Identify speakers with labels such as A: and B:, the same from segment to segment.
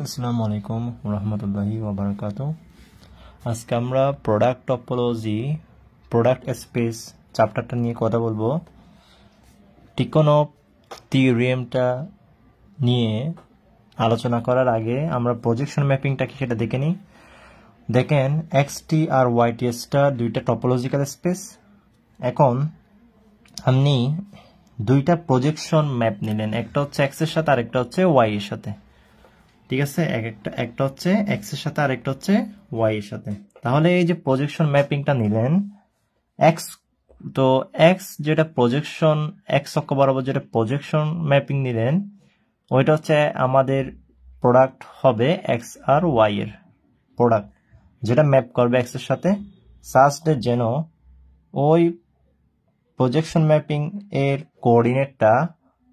A: আসসালামু আলাইকুম রহমতুল্লাহি ওয়াবারাকাতুহু। আজকে আমরা প্রোডাক্ট টপোলজি প্রোডাক্ট স্পেস চ্যাপ্টারটা নিয়ে কথা বলবো। টিকোনভ থিওরেমটা নিয়ে আলোচনা করার আগে আমরা প্রজেকশন ম্যাপিংটা কি সেটা দেখে নিই। দেখেন এক্সটি আর ওয়াইটিএসটা দুইটা টপোলজিক্যাল স্পেস। এখন আপনি দুইটা প্রজেকশন ম্যাপ নিলেন, একটা হচ্ছে এক্স এর সাথে আর একটা হচ্ছে ওয়াই এর সাথে। ঠিক আছে, একটা হচ্ছে এক্স এর সাথে আর একটা হচ্ছে ওয়াই এর সাথে। তাহলে এই যে প্রজেকশন ম্যাপিংটা নিলেন এক্স, তো এক্স যেটা প্রজেকশন এক্স অক্ষ বরাবর যেটা প্রজেকশন ম্যাপিং নিলেন ওইটা হচ্ছে আমাদের প্রোডাক্ট হবে এক্স আর ওয়াই এর প্রোডাক্ট, যেটা ম্যাপ করবে এক্স এর সাথে সাস্টে যেন ওই প্রজেকশন ম্যাপিং এর কোঅর্ডিনেটটা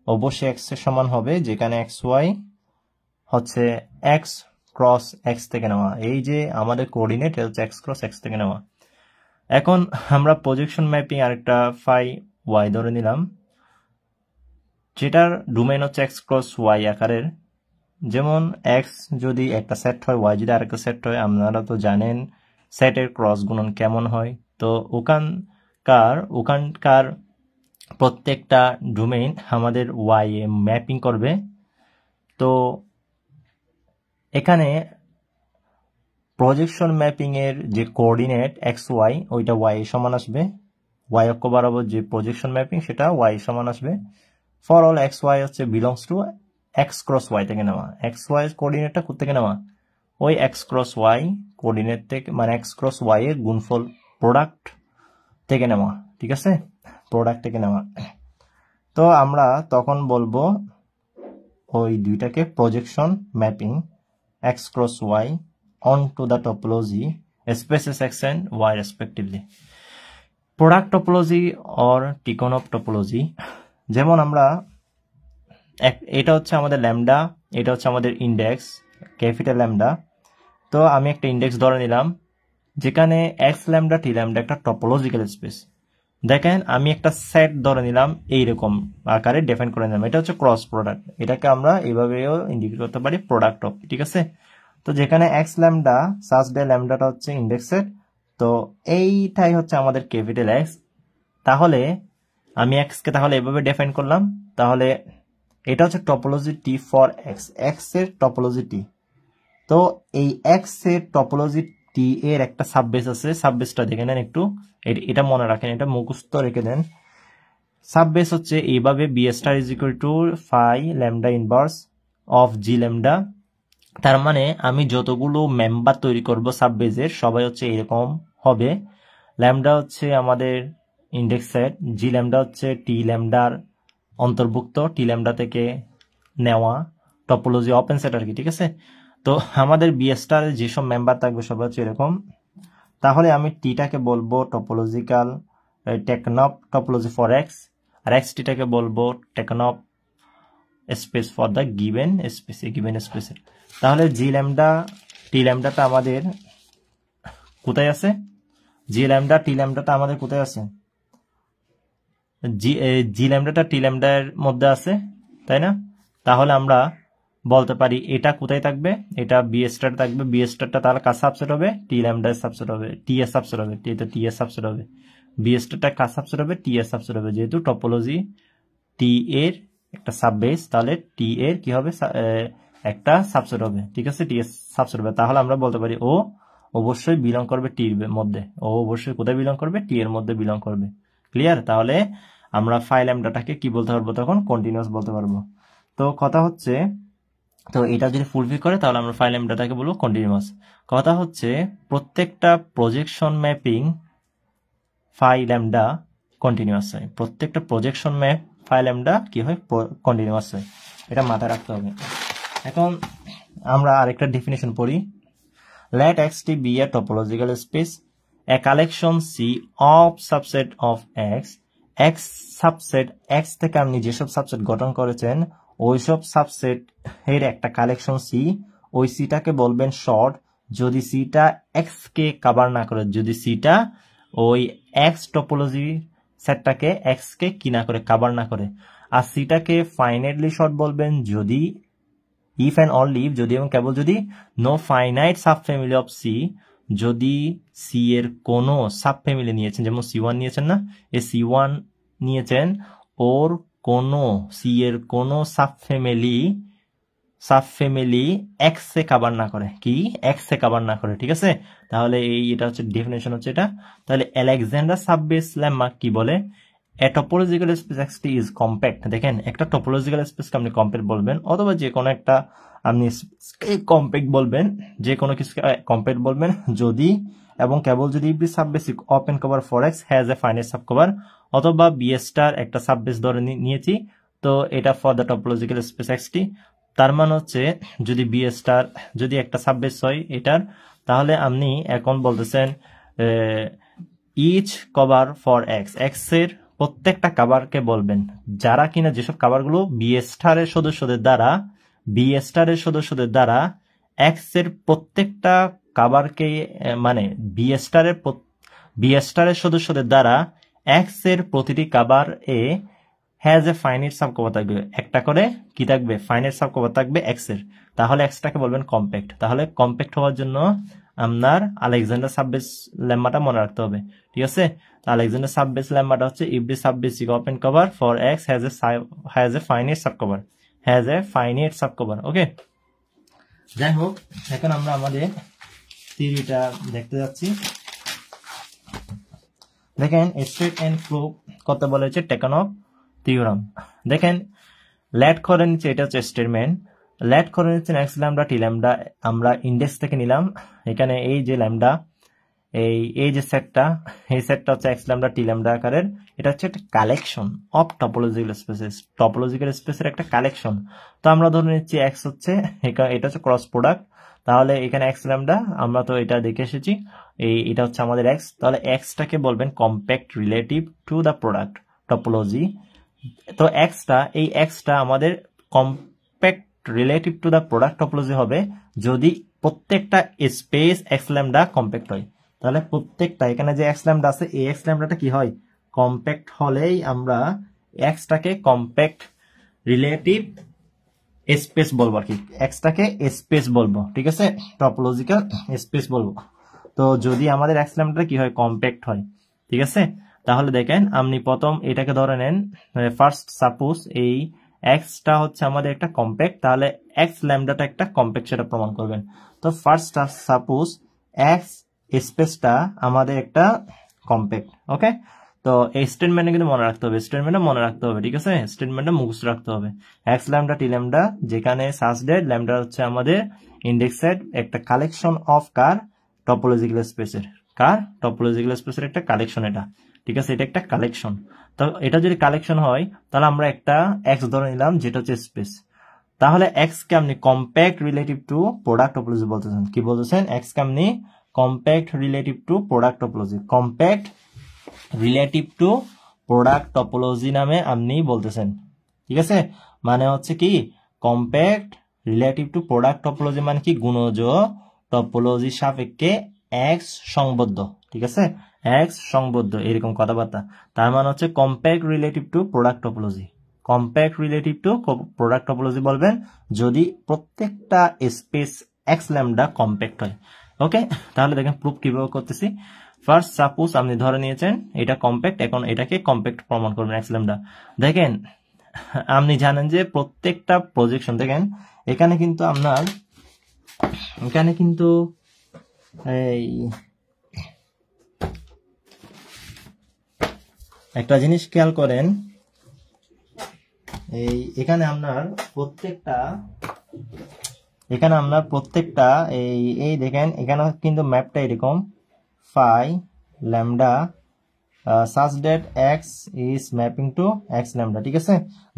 A: অবশ্যই এক্স এর সমান হবে, যেখানে এক্স ওয়াই হচ্ছে এক্স ক্রস এক্স থেকে নেওয়া। এই যে আমাদের কোঅর্ডিনেট হচ্ছে এক্স ক্রস এক্স থেকে নেওয়া। এখন আমরা প্রজেকশন ম্যাপিং আরেকটা ফাই ওয়াই ধরে নিলাম, যেটার ডোমেইন হচ্ছে এক্স ক্রস ওয়াই আকারের। যেমন এক্স যদি একটা সেট হয়, ওয়াই যদি আরেকটা সেট হয়, আপনারা তো জানেন সেটের ক্রস গুণন কেমন হয়। তো ওখানকার প্রত্যেকটা ডোমেইন আমাদের ওয়াই এ ম্যাপিং করবে। তো এখানে প্রজেকশন ম্যাপিং এর যে কোঅর্ডিনেট এক্স ওয়াই ওইটা ওয়াই সমান আসবে, ওয়াই অক্ষ বরাবর যে প্রজেকশন ম্যাপিং সেটা ওয়াই সমান আসবে। ফর অল এক্স ওয়াই হচ্ছে belongs to X cross Y থেকে নেওয়া। এক্স ওয়াই কোঅর্ডিনেটটা কোথেকে নেওয়া? ওই এক্স ক্রস ওয়াই কোঅর্ডিনেট থেকে, মানে এক্স ক্রস ওয়াই এর গুণফল প্রোডাক্ট থেকে নেওয়া। ঠিক আছে, প্রোডাক্ট থেকে নেওয়া। তো আমরা তখন বলবো ওই দুইটাকে projection mapping X cross Y onto the topology spaces x and y respectively. Product topology or Tikhonov topology, যেমন আমরা এটা হচ্ছে আমাদের ল্যামডা, এটা হচ্ছে আমাদের ইন্ডেক্স ক্যাপিটাল ল্যামডা। তো আমি একটা ইন্ডেক্স ধরে নিলাম যেখানে এক্স ল্যামডা টি ল্যামডা একটা টপোলজিক্যাল স্পেস। দেখেন আমি একটা সেট ধরে নিলাম, এইরকম আকারে ডিফাইন করে নিলাম, এটা হচ্ছে ক্রস প্রোডাক্ট। এটাকে আমরা এইভাবেও ইন্ডিকেট করতে পারি প্রোডাক্ট অফ। ঠিক আছে, তো যেখানে এক্স ল্যামডা সাস ডে ল্যামডাটা হচ্ছে ইন্ডেক্স সেট, তো এইটাই হচ্ছে আমাদের ক্যাপিটাল এক্স। তাহলে আমি এক্স কে তাহলে এভাবে ডিফাইন করলাম। তাহলে এটা হচ্ছে topology T for X, X এর টপোলজি টি। তো এই এক্স এর টপোলজি টি এর একটা সাববেস আছে, সাববেসটা দেখে নেন একটু, এটা মনে রাখেন, এটা মুখস্থ রেখে দেন। সাববেস হচ্ছে এইভাবে B star is equal to phi lambda inverse of G lambda. তার মানে আমি যতগুলো মেম্বার তৈরি করব সাববেজের সবাই হচ্ছে এরকম হবে। ল্যামডা হচ্ছে আমাদের ইন্ডেক্স সেট, জি ল্যামডা হচ্ছে টি ল্যামডার অন্তর্ভুক্ত, টি ল্যামডা থেকে নেওয়া টপোলজি ওপেন সেট আর কি। ঠিক আছে, তো আমাদের বি স্টারে যেসব মেম্বার থাকবে সবাই হচ্ছে এরকম। তাহলে আমি টিটাকে বলবো topological Tychonoff topology for X, আর এক্স টিটাকে বলবো Tychonoff space for the given space, given স্পেসের। তাহলে জি ল্যামডা টি ল্যামডাটা আমাদের কোথায় আছে? জি ল্যামডা টি ল্যামডাটা আমাদের কোথায় আছে? জি ল্যামডাটা টি ল্যামডার মধ্যে আছে, তাই না? তাহলে আমরা বলতে পারি এটা কোথায় থাকবে, এটা বি স্টার থাকবে। বি স্টারটা তাহলে কার সাবসেট হবে? টি ল্যামডার সাবসেট হবে, টি এর সাবসেট হবে, টি এর সাবসেট হবে। বি স্টারটা কার সাবসেট হবে? টি এর সাবসেট হবে, যেহেতু টপোলজি টি এর একটা সাববেস, তাহলে টি এর কি হবে? একটা সাবসেট হবে। ঠিক আছে, টি এর সাবসেট হবে। তাহলে আমরা বলতে পারি ও অবশ্যই বিলং করবে টি এর মধ্যে, ও অবশ্যই কোথায় বিলং করবে? টি এর মধ্যে বিলং করবে। ক্লিয়ার? তাহলে আমরা ফাই ল্যামডাটাকে কি বলতে পারবো তখন? কন্টিনিউয়াস বলতে পারবো। তো কথা হচ্ছে, তো এটা যদি ফুলফিল করে তাহলে আমরা ফাই ল্যামডাটাকে বলবো কন্টিনিউয়াস। কথা হচ্ছে প্রত্যেকটা projection mapping phi lambda continuous হয়, প্রত্যেকটা প্রজেকশন ম্যাপ ফাই ল্যামডা কি হয়? কন্টিনিউয়াস হয়। এটা মাথায় রাখতে হবে। এখন আমরা আরেকটা ডেফিনেশন পড়ি। Let Xt be a topological space, a collection C of subset of X, X subset X থেকে আপনি যেসব সাবসেট গঠন করেছেন ওইসব সাবসেট এর একটা কালেকশন সি। ওই সিটাকে বলবেন শর্ট যদি সিটা এক্স কে কভার না করে, যদি সিটা ওই এক্স টপোলজি সেটটাকে এক্স কে কি না করে, কভার না করে। আর সিটাকে ফাইনাইটলি শর্ট বলবেন যদি ইফ অ্যান্ড অনলি ইফ যদি এবং কেবল যদি no finite sub family of C, যদি সি এর কোনো সাব ফ্যামিলি নিয়েছেন, যেমন C1 নিয়েছেন না, এই C1 নিয়েছেন, ওর কোনো সি এর কোনো সাব ফ্যামিলি এক্স এ কভার না করে, কি এক্স এ কভার না করে, ঠিক আছে। তাহলে এটা হচ্ছে ডেফিনেশন হচ্ছে এটা। তাহলে আলেকজান্ডার সাববেস লেম্মা কি বলে, a topological space XT is compact. দেখেন একটা টপোলজিক্যাল স্পেসকে আপনি কম্প্যাক্ট বলবেন, অথবা যে কোনো একটা আপনি কম্প্যাক্ট বলবেন, যে কোনো কিছুকে কম্প্যাক্ট বলবেন যদি এবং কেবল যদি B subbasic open cover for X has a finite sub cover, অথবা বি স্টার একটা সাববেস ধরে নিয়েছি, তো এটা for the topological space XT. তার মানে হচ্ছে যদি বি স্টার যদি একটা সাববেস হয় এটার, তাহলে আপনি এখন বলতেছেন each cover for X, X এর প্রত্যেকটা কাভারকে বলবেন যারা কিনা যেসব কাভারগুলো বি স্টারের সদস্যদের দ্বারা এক্স এর প্রত্যেকটা কাভারকে, মানে বি স্টারের সদস্যদের দ্বারা এক্স এর প্রতিটি cover A has a finite sub cover থাকবে, একটা করে কি থাকবে, ফাইনাইট সাব কভার থাকবে এক্স এর, তাহলে এক্সটাকে বলবেন কম্প্যাক্ট। তাহলে কম্প্যাক্ট হওয়ার জন্য আপনার আলেকজান্ডার সাববেস লেম্মাটা মনে রাখতে হবে, ঠিক আছে। আলেকজান্ডার সাববেস লেম্মাটা হচ্ছে if the subbasic open cover for X has a finite sub cover, okay. যাই হোক, এখন আমরা আমাদের থিওরিটা দেখতে যাচ্ছি। দেখেন স্টেট এন্ড প্রুফ করতে বলা হয়েছে টেকনফ থিওরাম। দেখেন লেট করে নিচ্ছে, এটা হচ্ছে স্টেটমেন্ট। লেট করে নিচ্ছে এক্স ল্যামডা টি ল্যামডা, আমরা ইন্ডেক্স থেকে নিলাম। এখানে এই যে ল্যামডা, এই যে সেটটা, এই সেটটা হচ্ছে এক্স ল্যামডা টি ল্যামডা আকারের। এটা হচ্ছে একটা collection of topological spaces, topological স্পেসের একটা কালেকশন। তো আমরা ধরে নিচ্ছি এক্স হচ্ছে, এটা হচ্ছে ক্রস প্রোডাক্ট। তাহলে এখানে এক্স ল্যামডা আমরা তো এটা দেখে এসেছি, এটা হচ্ছে আমাদের এক্স। তাহলে এক্সটাকে বলবেন compact relative to the product topology. তো এই এক্সটা আমাদের compact relative to the product topology হবে যদি প্রত্যেকটা স্পেস এক্স ল্যামডা কম্প্যাক্ট হয়। তাহলে প্রত্যেকটা এখানে যে এক্স ল্যামডা আছে, এই এক্স ল্যামডাটা কি হয়, কম্প্যাক্ট হলেই আমরা এক্সটাকে কম্প্যাক্ট রিলেটিভ স্পেস বলবো, আর কি এক্সটাকে স্পেস বলবো, ঠিক আছে, টপোলজিক্যাল স্পেস বলবো। তো যদি আমাদের এক্স ল্যামডাটা কি হয়, কম্প্যাক্ট হয়, ঠিক আছে। তাহলে দেখেন আপনি প্রথম এটাকে ধরে নেন, ফার্স্ট সাপোজ এই এক্সটা হচ্ছে আমাদের একটা কম্প্যাক্ট, তাহলে এক্স ল্যামডাটা একটা কম্প্যাক্ট সেটা প্রমাণ করবেন। তো ফার্স্ট সাপোজ এক্স স্পেসটা আমাদের একটা কম্প্যাক্ট, ওকে। তো এই স্টেটমেন্টে কিন্তু মনে রাখতে হবে, ঠিক আছে, স্টেটমেন্টটা মুখস্থ রাখতে হবে। এক্স ল্যামডা টি ল্যামডা, যেখানে সাস ডেট ল্যামডা হচ্ছে আমাদের ইন্ডেক্স সেট, একটা কালেকশন অফ টপোলজিক্যাল স্পেসের, একটা কালেকশন এটা, ঠিক আছে, এটা একটা কালেকশন। তো এটা যদি কালেকশন হয় তাহলে আমরা একটা এক্স ধরে নিলাম যেটা হচ্ছে স্পেস। তাহলে এক্স কে আপনি compact relative to product topology বলতেছেন, কি বলতেছেন, এক্স কে আপনি compact relative to product topology নামে আপনি বলতেছেন, ঠিক আছে। মানে হচ্ছে কি compact relative to product topology, মানে কি গুণজ টপোলজি সাপেক্ষে এক্স সংবদ্ধ, ঠিক আছে, এক্স সংবদ্ধ, এরকম কথাবার্তা। তার মানে হচ্ছে compact relative to product topology বলবেন যদি প্রত্যেকটা স্পেস এক্স ল্যামডা কম্প্যাক্ট হয়, ওকে। তাহলে দেখেন প্রুফ কিভাবে করতেছি। ফার্স্ট সাপোজ আপনি ধরে নিয়েছেন এটা কম্প্যাক্ট, এখন এটাকে কম্প্যাক্ট প্রমাণ করবেন এক্স ল্যামডা। দেখেন আপনি জানেন যে প্রত্যেকটা প্রজেকশন, দেখেন এখানে কিন্তু এই একটা জিনিস খেয়াল করেন, এখানে আপনার প্রত্যেকটা এই দেখেন এখানে কিন্তু ম্যাপটা এরকম phi lambda such that x is mapping to x lambda, ঠিক আছে।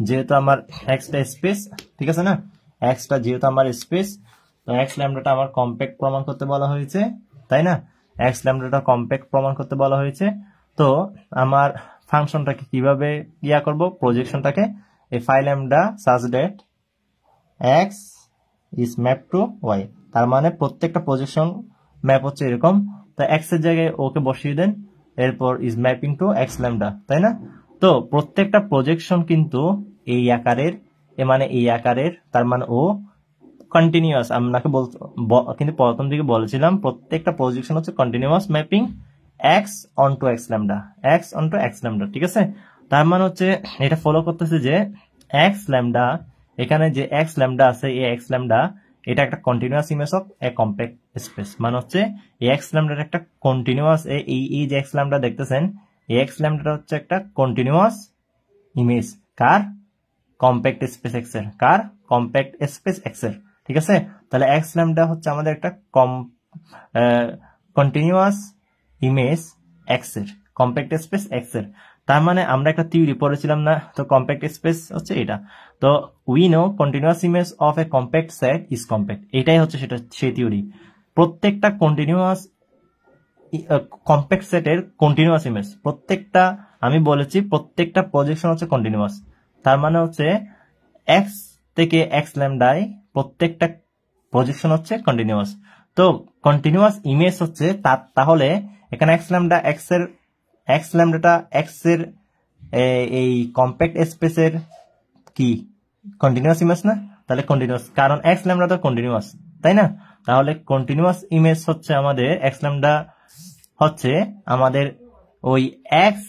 A: যেহেতু আমার xটা স্পেস, ঠিক আছে না, xটা যেহেতু আমার স্পেস, তো x ল্যামডাটা আমার কম্প্যাক্ট প্রমাণ করতে বলা হয়েছে, তাই না, x ল্যামডাটা কম্প্যাক্ট প্রমাণ করতে বলা হয়েছে। তো আমার ফাংশনটাকে কিভাবে করব, প্রজেকশনটাকে এই phi lambda such that x is mapped to y, তার মানে প্রত্যেকটা প্রজেকশন ম্যাপ হচ্ছে এরকম। তো x এর জায়গায় ওকে বসিয়ে দেন, এরপর is mapping to X lambda, তাই না। তো প্রত্যেকটা প্রজেকশন কিন্তু এই আকারের, মানে এই আকারের, তার মানে ও কন্টিনিউয়াস, আপনাকে কিন্তু প্রথম দিকে বলেছিলাম প্রত্যেকটা প্রজেকশন হচ্ছে continuous mapping x অনটু x lambda, x অনটু x lambda, ঠিক আছে। তার মানে হচ্ছে এটা ফলো করতেছে যে এক্স ল্যামডা, এখানে যে এক্স ল্যামডা আছে এই এক্স ল্যামডা এটা একটা continuous image of A compact space, মানে হচ্ছে এই এক্স ল্যামডার একটা কন্টিনিউয়াস, এই যে এক্স ল্যামডা দেখতেছেন এই এক্স ল্যামডাটা হচ্ছে একটা কন্টিনিউয়াস ইমেজ কার, কম্প্যাক্ট স্পেস এক্স এর, কার কম্প্যাক্ট স্পেস এক্স এর, ঠিক আছে। তাহলে এক্স ল্যামডা হচ্ছে আমাদের একটা কন্টিনিউয়াস ইমেজ এক্স এর, কম্প্যাক্ট স্পেস এক্স এর। তার মানে আমরা একটা থিওরি পড়েছিলাম না, তো কম্প্যাক্ট স্পেস হচ্ছে এটা, তো we know continuous image of A compact set is compact, এটাই হচ্ছে সেটা সেই থিওরি। প্রত্যেকটা কন্টিনিউয়াস কম্প্যাক্ট সেটের কন্টিনিউয়াস ইমেজ, প্রত্যেকটা আমি বলেছি প্রত্যেকটা প্রজেকশন হচ্ছে কন্টিনিউয়াস, তার মানে হচ্ছে এক্স থেকে এক্স ল্যামডায় প্রত্যেকটা প্রজেকশন হচ্ছে কন্টিনিউয়াস। তো কন্টিনিউয়াস ইমেজ হচ্ছে তাহলে এখানে এক্স ল্যামডা এক্স এর, এক্স ল্যামডাটা এক্স এর এই কম্প্যাক্ট স্পেসের কি কন্টিনিউয়াস ইমেজ না, তাহলে কন্টিনিউয়াস, কারণ এক্স ল্যামডা তো কন্টিনিউয়াস, তাই না। তাহলে কন্টিনিউয়াস ইমেজ হচ্ছে আমাদের এক্স ল্যামডা হচ্ছে আমাদের ওই এক্স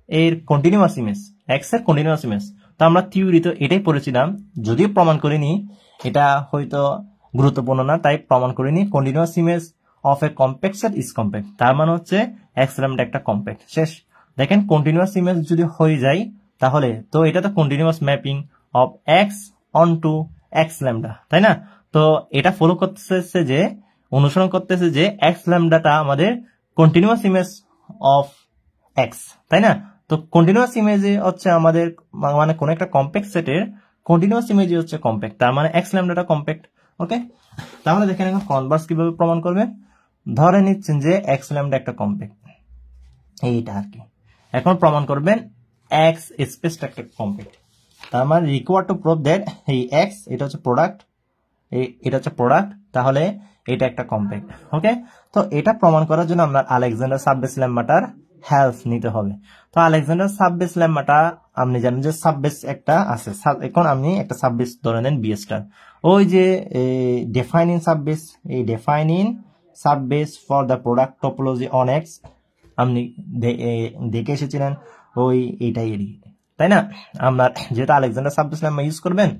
A: এর কন্টিনিউয়াস ইমেজ, এক্স এর কন্টিনিউয়াস ইমেজ। তো আমরা থিওরি তো এটাই পড়েছিলাম, যদিও প্রমাণ করিনি, এটা হয়তো গুরুত্বপূর্ণ না তাই প্রমাণ করিনি। Continuous image of A compact set is compact, তার মানে হচ্ছে এক্স ল্যামডা একটা কম্প্যাক্ট, শেষ। দেখেন কন্টিনিউয়াস ইমেজ যদি হয়ে যায় তাহলে তো এটা তো continuous mapping of x অনটু x lambda, তাই না। তো এটা ফলো করতেছে যে, অনুসরণ করতেছে যে এক্স ল্যামডাটা আমাদের কন্টিনিউয়াস ইমেজ অফ এক্স, তাই না। তো কন্টিনিউয়াস ইমেজে হচ্ছে আমাদের মানে কোন একটা কম্প্যাক্ট সেটের কন্টিনিউয়াস ইমেজই হচ্ছে কম্প্যাক্ট, তার মানে এক্স ল্যামডাটা কম্প্যাক্ট, ওকে। তাহলে দেখেন এখন কনভার্স কিভাবে প্রমাণ করবেন। ধরে নিচ্ছেন যে এক্স ল্যামডা একটা কম্প্যাক্ট, এইটা আর কি। এখন প্রমাণ করবেন এক্স স্পেসটা একটা কম্প্যাক্ট, তার মানে রিকোয়ার্ড টু প্রুভ দ্যাট এই এক্স এটা হচ্ছে প্রোডাক্ট, এটা হচ্ছে প্রোডাক্ট, তাহলে এটা একটা কম্প্যাক্ট, ওকে। তো এটা প্রমাণ করার জন্য আমরা আলেকজান্ডার সাববেস লেম্মাটার হেল্প নিতে হবে। তো আলেকজান্ডার সাববেস লেম্মাটা আপনি জানেন যে সাববেস একটা আছে, এখন আপনি একটা সাববেস ধরে নেন বি স্টার, ওই যে ডিফাইনিং সাববেস, এই defining subbase for the product topology on x আপনি দেখে এসেছিলেন ওই এইটাই এরই, তাই না। আপনার যেহেতু আলেকজান্ডার সাববেস লেম্মা ইউজ করবেন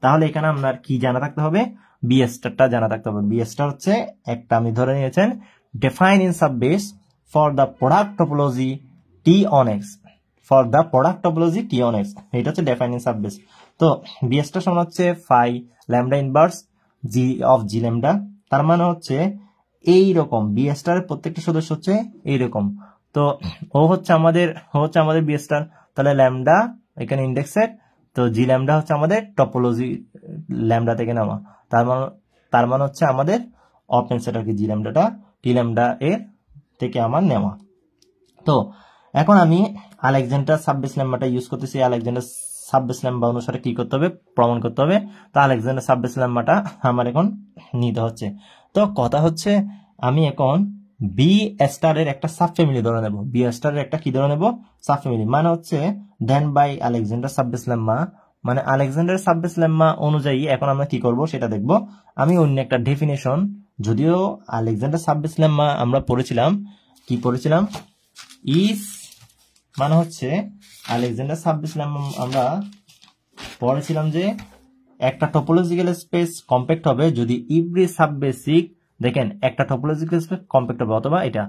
A: তাহলে এখানে আপনার কি জানা থাকতে হবে, বি স্টারটা জানা থাকতে হবে। বি স্টার হচ্ছে একটা আপনি ধরে নিয়েছেন define in subbase for the product topology T on X, for the product topology T on X, এটা হচ্ছে ডিফাইন ইন সাববেস। তো বি স্টার সমান হচ্ছে phi lambda inverse G of G lambda, তার মানে হচ্ছে এইরকম বি স্টারের প্রত্যেকটা সদস্য হচ্ছে এইরকম। তো ও হচ্ছে আমাদের বি স্টার, তাহলে ল্যামডা এখানে ইন্ডেক্সের, তো জি ল্যামডা হচ্ছে আমাদের টপোলজি ল্যামডা থেকে নেওয়া, তার মানে হচ্ছে আমাদের ওপেন সেট আর কি, জি ল্যামডাটা টি ল্যামডা এর থেকে আমার নেওয়া। তো এখন আমি আলেকজান্ডার সাববেস ল্যাম্বাটা ইউজ করতেছি, আলেকজান্ডার সাববেস ল্যাম্বা অনুসারে কি করতে হবে, প্রমাণ করতে হবে। তো আলেকজান্ডার সাববেস ল্যাম্বাটা আমার এখন নিতে হচ্ছে। তো কথা হচ্ছে আমি এখন বি স্টারের একটা সাব ফ্যামিলি ধরে নেব, বি স্টারের একটা কি ধরে নেব, সাব ফ্যামিলি, মানে হচ্ছে দেন বাই আলেকজান্ডার সাববেস ল্যাম্বা, মানে আলেকজান্ডার সাববেস ল্যাম্বা অনুযায়ী এখন আমরা কি করব সেটা দেখব। আমি অন্য একটা ডেফিনেশন, যদিও আলেকজান্ডার সাববেস ল্যাম্বা আমরা পড়েছিলাম, কি পড়েছিলাম, ইজ মানে হচ্ছে আলেকজান্ডার সাববেস ল্যাম্বা আমরা পড়েছিলাম যে একটা টপোলজিক্যাল স্পেস কম্প্যাক্ট হবে যদি এভরি সাববেসিক, দেখেন একটা টপোলজিক্যাল স্পেস কম্প্যাক্ট হবে, অথবা এটা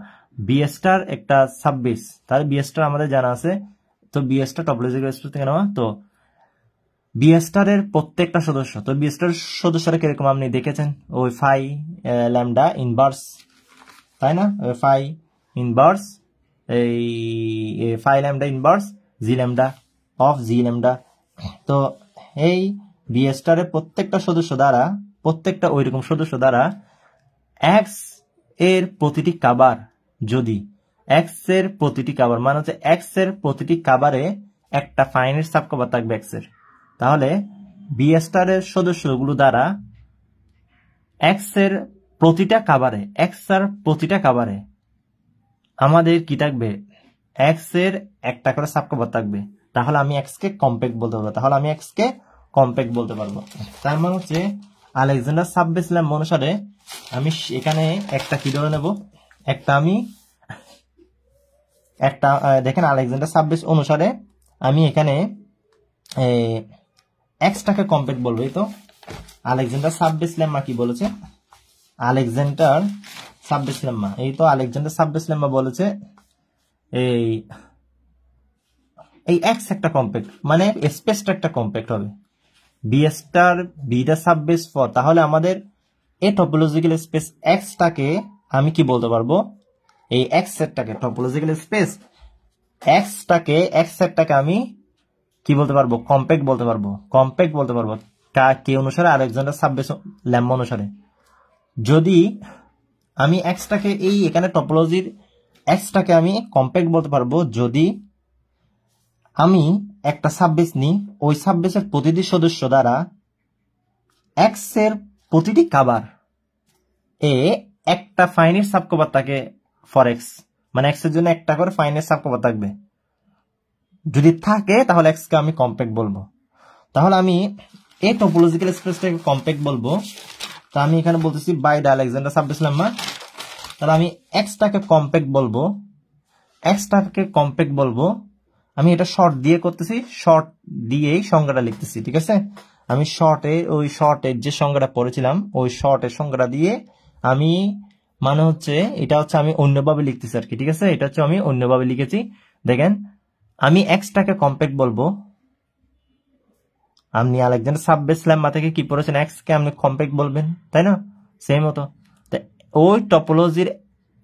A: বি স্টার একটা সাববেস, তাহলে বি স্টার আমাদের জানা আছে, তো বি স্টার টপোলজিক্যাল স্পেস থেকে নেওয়া। তো বি স্টারের প্রত্যেকটা সদস্য, তো বি স্টার সদস্যরা কিরকম আপনি দেখেছেন, ওই ফাই ল্যামডা ইনভার্স, তাই না, ফাই ইনভার্স এই phi lambda inverse G lambda of G lambda. তো এই বি স্টারের প্রত্যেকটা সদস্য দ্বারা, প্রত্যেকটা ওইরকম সদস্য দ্বারা এক্স এর প্রতিটি কাবার, যদি এক্স এর প্রতিটি কাবার মানে হচ্ছে এক্স এর প্রতিটি কাবারে একটা ফাইনাইট সাব কভার থাকবে এক্স এর, তাহলে বি স্টারের সদস্যগুলো দ্বারা এক্স এর প্রতিটা কাবারে, এক্স এর প্রতিটা কাবারে আমাদের কি থাকবে, এক্স এর একটা করে সাব কভার থাকবে, তাহলে আমি এক্স কে কম্প্যাক্ট বলতে পারবো, তাহলে আমি এক্স কে কম্প্যাক্ট বলতে পারবো। তার মানে হচ্ছে আলেকজান্ডার সাববেস ল্যাম্ব অনুসারে আমি এখানে একটা কি ধরে নেব, দেখেন আলেকজান্ডার সাববেস অনুসারে আমি এখানে এক্সটাকে কম্প্যাক্ট বলবো। এই তো আলেকজান্ডার সাববেস লেম্মা কি বলেছে, আলেকজান্ডার সাববেস লেম্মা, এই তো আলেকজান্ডার সাববেস লেম্মা বলেছে এই এক্স একটা কম্প্যাক্ট, মানে স্পেসটা একটা কম্প্যাক্ট হবে। B star be the subbase for, তাহলে আমাদের এই টপোলজিক্যাল স্পেস এক্সটাকে আমি কি বলতে পারবো, এই এক্স সেটটাকে টপোলজিক্যাল স্পেস এক্স সেটটাকে আমি কি বলতে পারবো, কম্প্যাক্ট বলতে পারবো। কম্প্যাক্ট বলতে পারবো কে অনুসারে, আলেকজান্ডার সাববেস ল্যাম্ব অনুসারে। যদি আমি এক্সটাকে এই এখানে টপোলজির এক্সটাকে আমি কম্প্যাক্ট বলতে পারবো যদি আমি একটা সাববেস নিই, ওই সাববেসের প্রতিটি সদস্য দ্বারা এক্স এর প্রতিটি কাবার একটা ফাইনাইট সাবকভার থাকে ফর এক্স, মানে এক্স এর জন্য একটা করে ফাইনাইট সাবকভার থাকবে। যদি থাকে তাহলে এক্স কে আমি কম্প্যাক্ট বলবো। তাহলে আমি এই টপোলজিক্যাল স্পেসটাকে কম্প্যাক্ট বলবো। তা আমি এখানে বলতেছি by the Alexander subbase lemma, তাহলে আমি এক্সটাকে কম্প্যাক্ট বলবো। আমি এটা শর্ট দিয়ে করতেছি, শর্ট দিয়েই সংজ্ঞাটা লিখতেছি, ঠিক আছে। আমি শর্টের যে সংজ্ঞাটা পড়েছিলাম ওই শর্টের সংজ্ঞাটা দিয়ে আমি মানে হচ্ছে এটা হচ্ছে আমি অন্যভাবে লিখতেছি আর কি, ঠিক আছে। এটা হচ্ছে আমি অন্যভাবে লিখেছি। দেখেন আমি এক্সটাকে কম্প্যাক্ট বলবো, আপনি আলেকজান্ডার সাববেস লেম্মা থেকে কি পড়েছেন, এক্স কে আপনি কম্প্যাক্ট বলবেন, তাই না। সেই মতো ওই টপোলজির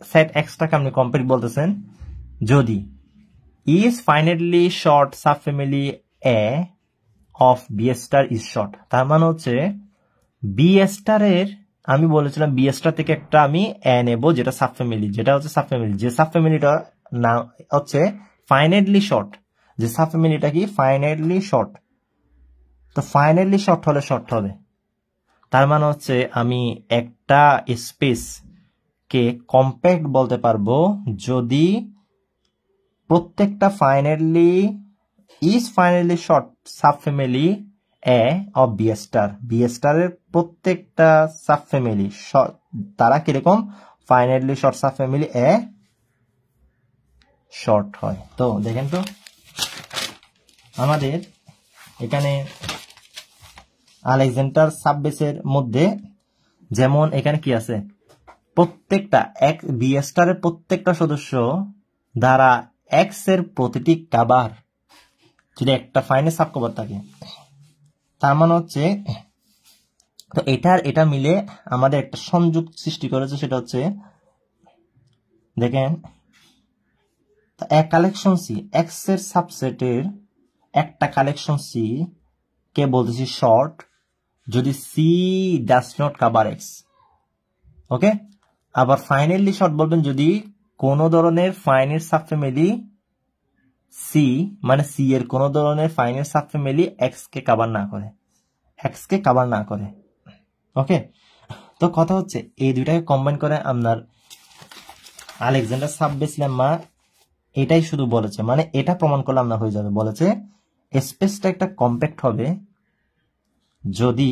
A: সেট এক্সটাকে আপনি কম্প্যাক্ট বলতেছেন যদি is finitely short subfamily A of B star is short। তার মানে হচ্ছে B star এর আমি বলেছিলাম B star থেকে একটা আমি A নেব যেটা সাবফ্যামিলি, যে সাবফ্যামিলিটা না হচ্ছে ফাইনাইটলি শর্ট, যে সাবফ্যামিলিটা কি ফাইনাইটলি শর্ট। তো ফাইনাইটলি শর্ট হলে শর্ট হবে, তার মানে হচ্ছে আমি একটা স্পেস কে কম্প্যাক্ট বলতে পারবো যদি প্রত্যেকটা finitely short subfamily A of B star এর প্রত্যেকটা সাবফ্যামিলি তারা কিরকম finitely short subfamily A short হয়। তো দেখেন তো আমাদের এখানে আলেকজান্ডার সাববেসের মধ্যে যেমন এখানে কি আছে, প্রত্যেকটা বি স্টারের প্রত্যেকটা সদস্য দ্বারা এক্স এর প্রতিটি কাবার যদি একটা ফাইনাইট সাবকভার থাকে, তার মানে হচ্ছে তো এটা মিলে আমাদের একটা সংযোগ সৃষ্টি করেছে, সেটা হচ্ছে দেখেন কালেকশন সি এক্স এর সাবসেটের একটা কালেকশন সি কে বলতেছি শর্ট যদি C does not cover X, okay. আবার ফাইনাইটলি শর্ট বলবেন যদি কোন ধরনের ফাইনাইট সাবফ্যামিলি সি, মানে সি এর কোন ধরনের ফাইনাইট সাবফ্যামিলি এক্স কে কভার না করে, ওকে। তো কথা হচ্ছে এই দুইটাকে কম্বাইন করে আপনার আলেকজান্ডার সাববেস লেম্মা এটাই শুধু বলেছে, মানে এটা প্রমাণ করলে আপনার হয়ে যাবে। বলেছে স্পেসটা একটা কম্প্যাক্ট হবে যদি,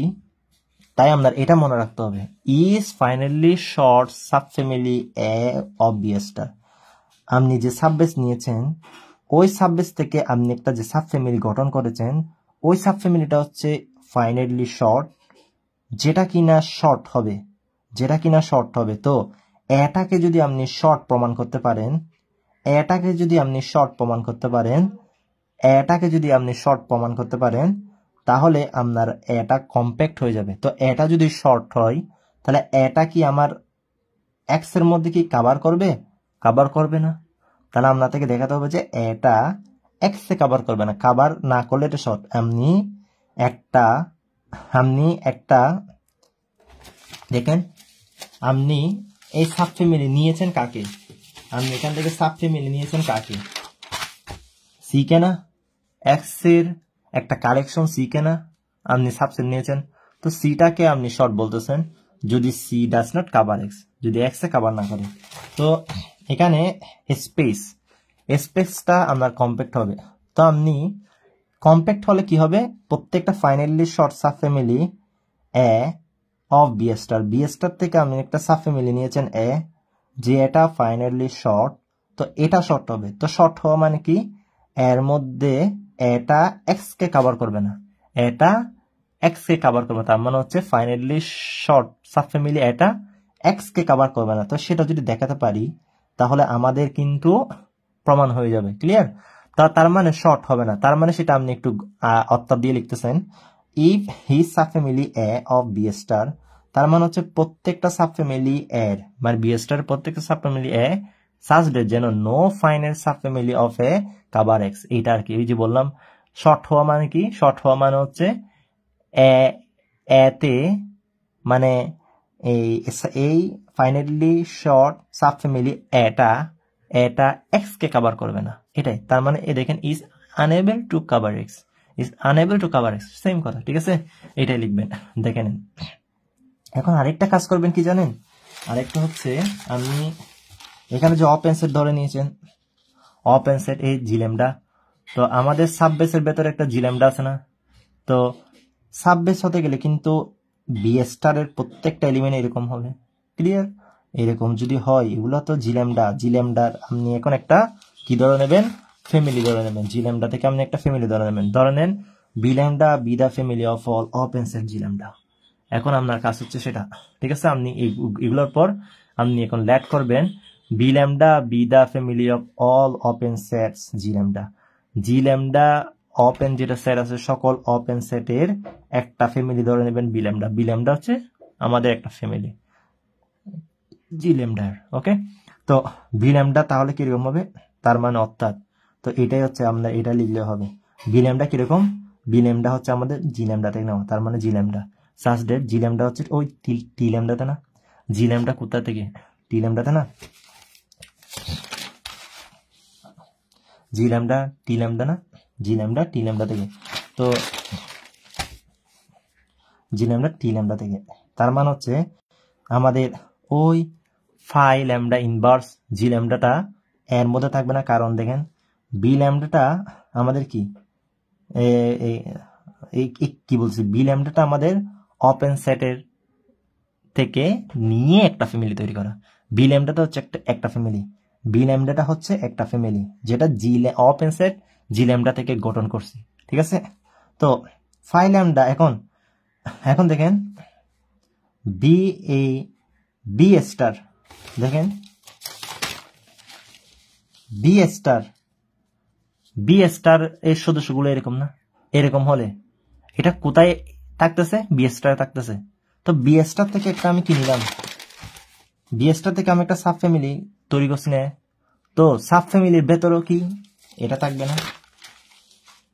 A: তাই আপনার এটা মনে রাখতে হবে, is finally short subfamily A of B star. আপনি যে সাববেস নিয়েছেন ওই সাববেস থেকে আপনি একটা যে সাবফ্যামিলি গঠন করেছেন ওই সাবফ্যামিলিটা হচ্ছে ফাইনাইটলি শর্ট, যেটা কিনা শর্ট হবে। তো এটাকে যদি আপনি শর্ট প্রমাণ করতে পারেন তাহলে আপনার এটা কম্প্যাক্ট হয়ে যাবে। তো এটা যদি শর্ট হয় তাহলে এটা কি আমার এক্স এর মধ্যে কি কভার করবে না। তাহলে আপনার থেকে দেখাতে হবে যে এটা এক্স এ কভার করবে না, কভার না করলে এটা শর্ট। আপনি একটা দেখেন, আপনি এই সাবফ্যামিলি নিয়েছেন কাকে, আপনি এখান থেকে সাবফ্যামিলি নিয়েছেন কাকে, সি কে না, এক্স এর একটা কালেকশন সি কে না আপনি সাবসেট নিয়েছেন। তো সিটাকে আপনি শর্ট বলতেছেন যদি C does not cover X, যদি এক্স এ কভার না করে। তো এখানে স্পেসটা আপনার কম্প্যাক্ট হবে। তো আপনি কম্প্যাক্ট হলে কি হবে, প্রত্যেকটা finitely short subfamily A of B star, B star থেকে আমি একটা সাব ফ্যামিলি নিয়েছেন এ, যে এটা ফাইনালি শর্ট, তো এটা শর্ট হবে। তো শর্ট হওয়া মানে কি, এর মধ্যে এটা এক্স কে কভার করবে না, এটা এক্স কে কভার করবে, তার মানে হচ্ছে ফাইনালি শর্ট সাব ফ্যামিলি এটা এক্স কে কভার করবে না। তো সেটা যদি দেখাতে পারি তাহলে আমাদের কিন্তু প্রমাণ হয়ে যাবে। ক্লিয়ার? তার মানে শর্ট হবে না, তার মানে সেটা আপনি একটু অর্থাৎ দিয়ে লিখতেছেন, if his sub family A of B star, তার মানে হচ্ছে প্রত্যেকটা সাব ফ্যামিলি এর, মানে বি স্টার প্রত্যেকটা sub family A such that যেন no final sub family of A cover X. এইটা আর কি, ওই যে বললাম শর্ট হওয়া মানে কি, শর্ট হওয়া মানে হচ্ছে এতে মানে এই ফাইনালি শর্ট সাব ফ্যামিলি এটা এক্স কে কভার করবে না, এটাই। তার মানে এ দেখেন is unable to cover x, is unable to cover x, same কথা। ঠিক আছে, এটাই লিখবেন, দেখে নিন। এখন আরেকটা কাজ করবেন কি জানেন, আরেকটা হচ্ছে আমি এখানে যে অপেন সেট ধরে নিয়েছেন, অপেন সেট এই জিলেমডা, তো আমাদের সাববেসের ভেতরে একটা জিলেমডা আছে না, তো সাববেস হতে গেলে কিন্তু বি স্টারের প্রত্যেকটা এলিমেন্ট এরকম হবে। ক্লিয়ার? এরকম যদি হয়, এগুলো তো জিলেমডার আপনি এখন একটা কি ধরে নেবেন, ফ্যামিলি ধরে নেবেন। জিলেমডা থেকে আপনি একটা ফ্যামিলি ধরে নেবেন, ধরে নেন B lambda be the family of all open set G lambda. এখন আপনার কাজ হচ্ছে সেটা, ঠিক আছে, আপনি এগুলোর পর আপনি এখন ল্যাড করবেন B lambda be the family of all open sets G lambda. G lambda open যেটা সেট আছে সকল ওপেন সেটের একটা ফ্যামিলি ধরে নেবেন বিলেমডা। বিলেমডা হচ্ছে আমাদের একটা ফ্যামিলি জিলেমডার। ওকে, তো বিলেমডা তাহলে কিরকম হবে, তার মানে অর্থাৎ, তো এটাই হচ্ছে আমরা এটা লিখলে হবে। বিলেমডা কিরকম, বিলেমডা হচ্ছে আমাদের জিলেমডা থেকে নেওয়া, তার মানে জিলেমডা সাজ ডেট জিলেমডা হচ্ছে ওই টি ল্যামডাতে না, জিলেমডা কোথা থেকে, টি ল্যামডাতে না, জিলেমডা টি ল্যামডা না, জিলেমডা টি ল্যামডা থেকে, তো জিলেমডা টি ল্যামডা থেকে, তার মানে হচ্ছে আমাদের ওই ফাই ল্যামডা ইনভার্স জি ল্যামডাটা এর মধ্যে থাকবে না, কারণ দেখেন বি ল্যামডাটা আমাদের কি কি বলছি, বি ল্যামডাটা আমাদের ওপেন সেটের থেকে নিয়ে একটা ফ্যামিলি তৈরি করা। বি ল্যামডাটা হচ্ছে একটা ফ্যামিলি, বি ল্যামডাটা হচ্ছে একটা ফ্যামিলি যেটা ওপেন সেট জি ল্যামডা থেকে গঠন করছি। ঠিক আছে, তো ফাই ল্যামডা এখন দেখেন বি স্টার, দেখেন বি স্টার এর সদস্যগুলো এরকম না, এরকম হলে এটা কোথায় থাকতেছে, বি স্টার থাকতেছে। তো বি স্টার থেকে একটা আমি কি নিলাম, বি স্টার থেকে আমি একটা সাব ফ্যামিলি তৈরি করছি না, তো সাব ফ্যামিলির ভেতরেও কি এটা থাকবে না,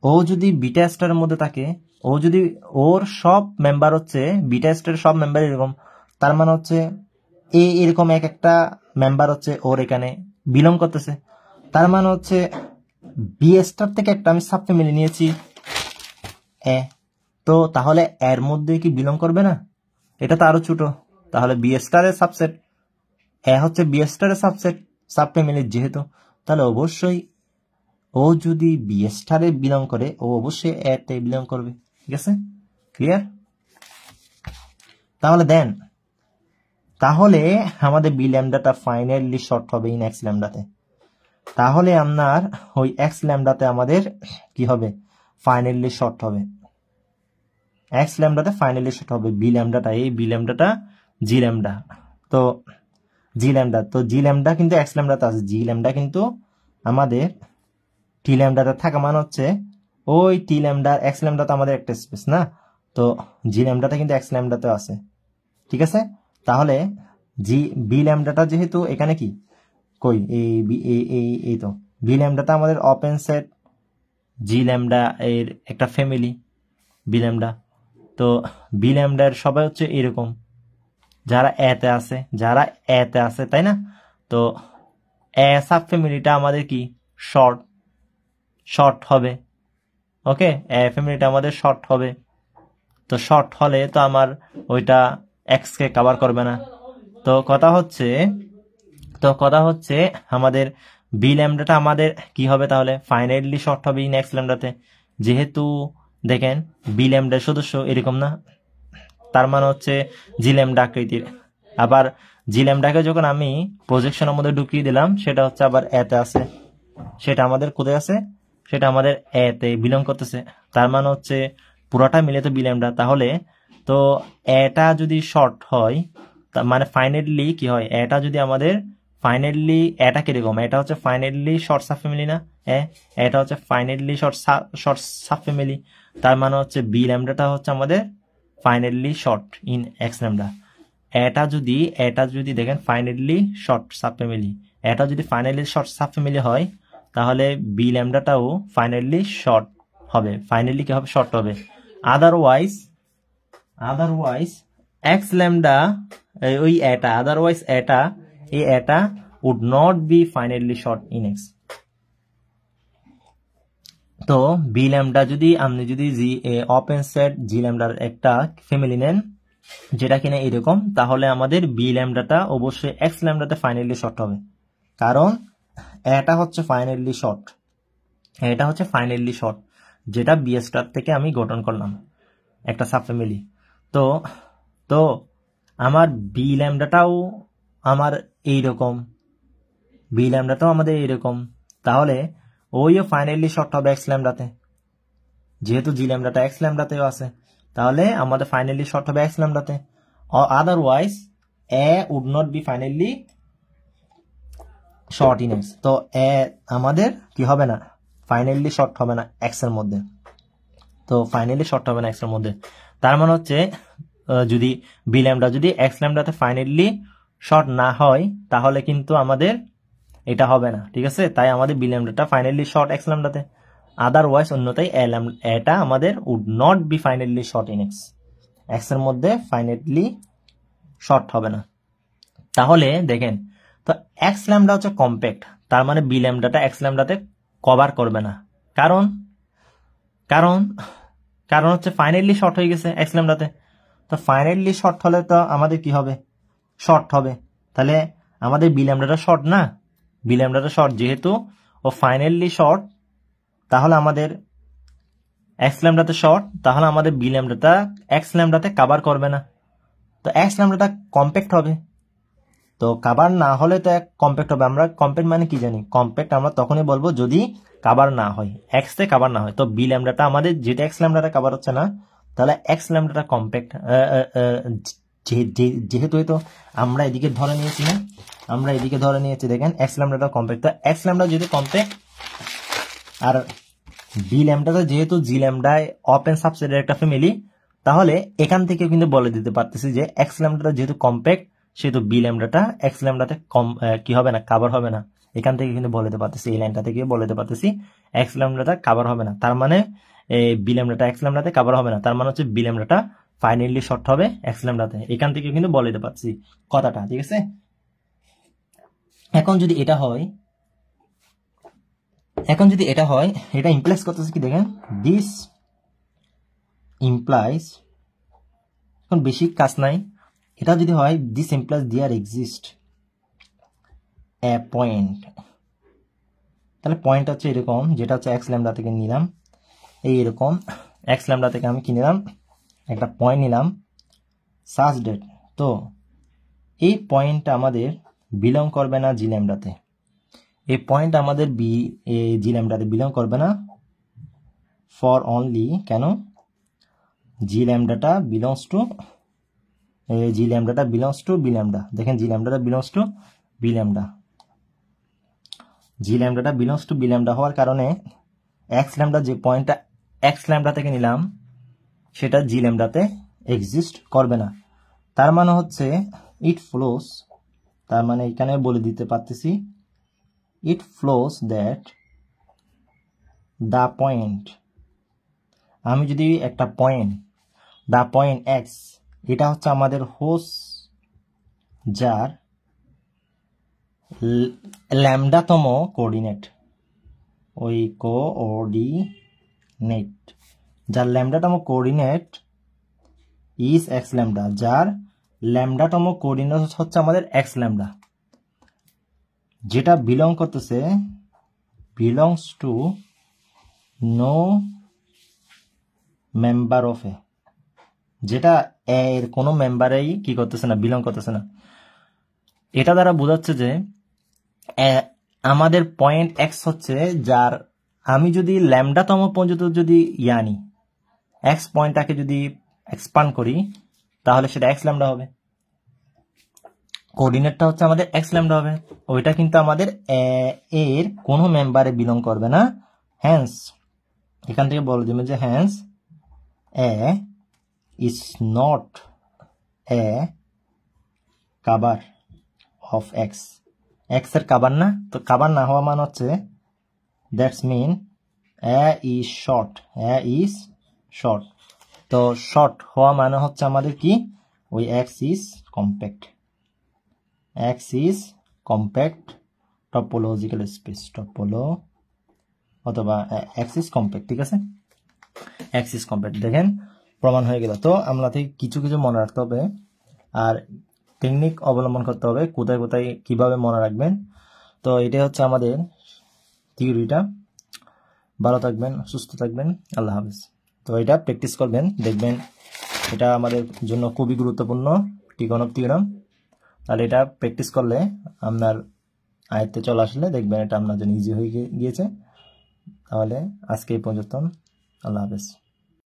A: ও যদি বিটা স্টারের মধ্যে থাকে, ও যদি ওর সব মেম্বার হচ্ছে বিটা স্টারের সব মেম্বার এরকম, তার মানে হচ্ছে এরকম এক একটা মেম্বার হচ্ছে ওর এখানে বিলং করতেছে, তার মানে হচ্ছে বি স্টার থেকে একটা আমি সাব ফ্যামিলি নিয়েছি এ, তো তাহলে এর মধ্যে কি বিলং করবে না, এটা তো আরো ছোট, তাহলে বি স্টারের সাবসেট এ হচ্ছে বি স্টারের সাবসেট সাব ফ্যামিলির যেহেতু, তাহলে অবশ্যই ও যদি বি স্টারে বিলং করে ও অবশ্যই এতে বিলং করবে। ঠিক আছে, ক্লিয়ার? তাহলে দেন, তাহলে আমাদের বি ল্যামডাটা ফাইনালি শর্ট হবে ইন এক্স ল্যামডাতে, তাহলে আপনার ওই এক্স ল্যামডাতে আমাদের কি হবে, ফাইনালি শর্ট হবে, এক্স ল্যামডাতে ফাইনালি শর্ট হবে বি ল্যামডাটা, এই বি ল্যামডাটা জি ল্যামডা, তো জি ল্যামডা, তো জি ল্যামডা কিন্তু এক্স ল্যামডাতে আছে, জি ল্যামডা কিন্তু আমাদের টি ল্যামডাতে থাকা মানে হচ্ছে ওই টি ল্যামডা এক্স ল্যামডাতে আমাদের একটা স্পেস না, তো জি ল্যামডাটা কিন্তু এক্স ল্যামডাতেও আছে। ঠিক আছে, তাহলে বি ল্যামডাটা যেহেতু এখানে কি কই এই তো বি ল্যামডাটা আমাদের ওপেন সেট জি ল্যামডা এর একটা ফ্যামিলি বি ল্যামডা, তো বি ল্যামডার সবাই হচ্ছে এরকম যারা এতে আছে তাই না, তো এ সাব ফ্যামিলিটা আমাদের কি শর্ট হবে। ওকে, এ ফ্যামিলিটা আমাদের শর্ট হবে, তো শর্ট হলে তো আমার ওইটা এক্স কে কভার করবে না, তো কথা হচ্ছে আমাদের বি ল্যামডাটা আমাদের কি হবে, তাহলে ফাইনালি শর্ট হবে ইন এক্স ল্যামডাতে, যেহেতু দেখেন বি ল্যামডার সদস্য এরকম না, তার মানে হচ্ছে জি ল্যামডা আকৃতির। আবার জি ল্যামডাকে যখন আমি প্রজেকশনের মধ্যে ঢুকিয়ে দিলাম সেটা হচ্ছে আবার এতে আছে, সেটা আমাদের কোথায় আছে, সেটা আমাদের এতে বিলং করতেছে। তার মানে হচ্ছে পুরোটা মিলে তো বি ল্যামডা। তাহলে তো এটা যদি শর্ট হয় মানে ফাইনালি কি হয়, এটা যদি আমাদের ফাইনালি এটা কিরকম, এটা হচ্ছে ফাইনালি শর্ট সাব ফ্যামিলি না, এটা হচ্ছে ফাইনালি শর্ট সাব ফ্যামিলি। তার মানে হচ্ছে বি ল্যামডাটা হচ্ছে আমাদের finally short in x lambda. এটা যদি দেখেন ফাইনালি শর্ট সাব ফ্যামিলি, এটা যদি ফাইনালি শর্ট সাব ফ্যামিলি হয় তাহলে বি ল্যামডাটাও ফাইনালি শর্ট হবে, ফাইনালি কি হবে, শর্ট হবে। আদারওয়াইজ এক্স ল্যামডা ওই এটা, আদারওয়াইজ এটা এই এটা would not be finally short in X. তো বি ল্যামডা যদি আপনি যদি ওপেন সেট জি ল্যামডার একটা ফ্যামিলি নেন যেটা কিনা এরকম, তাহলে আমাদের বি ল্যামডাটা অবশ্যই এক্স ল্যামডাতে ফাইনালি শর্ট হবে, কারণ এটা হচ্ছে ফাইনালি শর্ট, এটা হচ্ছে ফাইনালি শর্ট যেটা বি স্টার থেকে আমি গঠন করলাম একটা সাবফ্যামিলি। তো তো আমার বি ল্যামডাটাও আমার এইরকম, বি ল্যামডাটাও আমাদের এইরকম, তাহলে ওইও ফাইনালি শর্ট হবে এক্স ল্যামডাতে, যেহেতু জি ল্যামডাটা এক্স ল্যামডাতেও আছে, তাহলে আমাদের ফাইনালি শর্ট হবে এক্স ল্যামডাতে। Otherwise A would not be finally short in X. তো এ আমাদের কি হবে না, ফাইনালি শর্ট হবে না এক্স এর মধ্যে। তো ফাইনালি শর্ট হবে না এক্স এর মধ্যে, তার মানে হচ্ছে যদি বি ল্যামডা যদি এক্স ল্যামডাতে ফাইনালি শর্ট না হয় তাহলে কিন্তু আমাদের এটা হবে না, ঠিক আছে। তাই আমাদের বি ল্যামডাটা ফাইনালি শর্ট এক্স ল্যামডাতে, আদারওয়াইজ অন্যথায় এটা আমাদের would not be finally short in X, X এর মধ্যে ফাইনালি শর্ট হবে না। তাহলে দেখেন, তো এক্স ল্যামডা হচ্ছে কম্প্যাক্ট, তার মানে বি ল্যামডাটা এক্স ল্যামডাতে কভার করবে না, কারণ কারণ কারণ হচ্ছে ফাইনালি শর্ট হয়ে গেছে এক্স ল্যামডাতে। তো ফাইনালি শর্ট হলে তো আমাদের কি হবে, শর্ট হবে। তাহলে আমাদের বি ল্যামডাটা শর্ট না, বি ল্যামডাটা শর্ট, যেহেতু ও ফাইনালি শর্ট তাহলে আমাদের এক্স ল্যামডাতে শর্ট, তাহলে আমাদের বি ল্যামডাটা এক্স ল্যামডাতে কভার করবে না। তো এক্স ল্যামডাটা কম্প্যাক্ট হবে, তো কাভার না হলে তো কম্প্যাক্ট হবে। আমরা কম্প্যাক্ট মানে কি জানি, কম্প্যাক্ট আমরা তখনই বলবো যদি কাভার না হয়, এক্স তে কাভার না হয়। তো বি ল্যামডাটা আমাদের যেটা এক্স ল্যামডাটা কাভার হচ্ছে না, তাহলে এক্স ল্যামডাটা কম্প্যাক্ট, যেহেতু হয়তো আমরা এদিকে ধরে নিয়েছি না, আমরা এদিকে ধরে নিয়েছি, দেখেন এক্স ল্যামডাটা কম্প্যাক্ট। তো এক্স ল্যামডা যেহেতু কম্প্যাক্ট আর বি ল্যামডাটা যেহেতু জি ল্যামডায় ওপেন সাবসেটের একটা ফ্যামিলি, তাহলে এখান থেকে কিন্তু বলে দিতে পারতেছি যে এক্স ল্যামডাটা যেহেতু কম্প্যাক্ট সেহেতু বি ল্যামডাটা এক্স ল্যামডাতে কি হবে না, কাভার হবে না। এখান থেকে কিন্তু বলে দিতে পারতেছি, এই লাইনটা থেকে বলে দিতে পারতেছি এক্স ল্যামডাটা কাভার হবে না, তার মানে বি ল্যামডাটা এক্স ল্যামডাতে কাভার হবে না, তার মানে হচ্ছে বি ল্যামডাটা ফাইনালি শর্ট হবে এক্স ল্যামডাতে। এখান থেকে কিন্তু বলে দিতে পারছি কথাটা, ঠিক আছে। এখন যদি এটা হয়, এটা ইমপ্লাইজ করতেছে কি দেখেন, দিস ইমপ্লাইজ, এখন বেশি কাজ নাই, এটা যদি হয় this implies there exist a point, তাহলে পয়েন্ট হচ্ছে এরকম, যেটা হচ্ছে এক্স ল্যামডা থেকে নিলাম, এইরকম এক্স ল্যামডা থেকে আমি কি নিলাম, একটা পয়েন্ট নিলাম সাচ ডেট। তো এই পয়েন্টটা আমাদের বিলং করবে না জি ল্যামডাতে, এই পয়েন্ট আমাদের জি ল্যামডাতে বিলং করবে না, ফর অনলি কেন, জি ল্যামডাটা বিলংস টু জি ল্যামডাটা বিলংস টু বি ল্যামডা। দেখেন জি ল্যামডাটা belongs to B lambda, G ল্যামডাটা বিলংস টু বি ল্যামডা হওয়ার কারণে এক্স ল্যামডা যে পয়েন্টটা এক্স ল্যামডা থেকে নিলাম সেটা জি ল্যামডাতে এক্সিস্ট করবে না। তার মানে হচ্ছে ইট ফ্লোস, তার মানে এখানে বলে দিতে পারতেছি ইট ফ্লোস দ্যাট দ্য পয়েন্ট, আমি যদি একটা পয়েন্ট দ্য পয়েন্ট এক্স, এটা হচ্ছে আমাদের হোস্ট যার ল্যামডাতম কোঅর্ডিনেট, ওই কোঅর্ডিনেট যার ল্যামডাতম কোঅর্ডিনেট ইজ এক্স ল্যামডা, যার ল্যামডাতম কোঅর্ডিনেট হচ্ছে আমাদের এক্স ল্যামডা, যেটা বিলং করতেছে belongs to no member of A, যেটা এ এর কোনো মেম্বারেই কি করতেছে না, বিলং করতেছে না। এটা দ্বারা বোঝাচ্ছে যে আমাদের পয়েন্ট এক্স হচ্ছে যার, আমি যদি ল্যামডাতম পর্যন্ত যদি আনি, এক্স পয়েন্টটাকে যদি এক্সপান্ড করি, তাহলে সেটা এক্স ল্যামডা হবে। কোঅর্ডিনেটটা হচ্ছে আমাদের এক্স ল্যামডা হবে। ওইটা কিন্তু আমাদের এর কোনো মেম্বারে বিলং করবে না। হ্যান্স এখান থেকে বলে দেবে যে hence A is not a cover of x. X এর কাবার না, তো কাবার না হওয়া মানে হচ্ছে that's mean A is short, A is short. তো শর্ট হওয়া মানে হচ্ছে আমাদের কি, ওই X is compact, X is compact topological space, টপোলো অথবা এক্স ইজ কম্প্যাক্ট, ঠিক আছে, এক্স ইজ কম্প্যাক্ট। দেখেন প্রমাণ হয়ে গেল। তো আমরা থেকে কিছু কিছু মনে রাখতে হবে, আর টেকনিক অবলম্বন করতে হবে কোথায় কোথায় কিভাবে মনে রাখবেন। তো এটাই হচ্ছে আমাদের থিওরিটা। ভালো থাকবেন, সুস্থ থাকবেন, আল্লাহ হাফেজ। তো এটা প্র্যাকটিস করবেন, দেখবেন এটা আমাদের জন্য খুবই গুরুত্বপূর্ণ, টিকন অফ থিওরাম। তাহলে এটা প্র্যাকটিস করলে আপনার আয়ত্তে চলে আসলে দেখবেন এটা আপনার জন্য ইজি হয়ে গিয়েছে। তাহলে আজকে এই পর্যন্ত, আল্লাহ হাফেজ।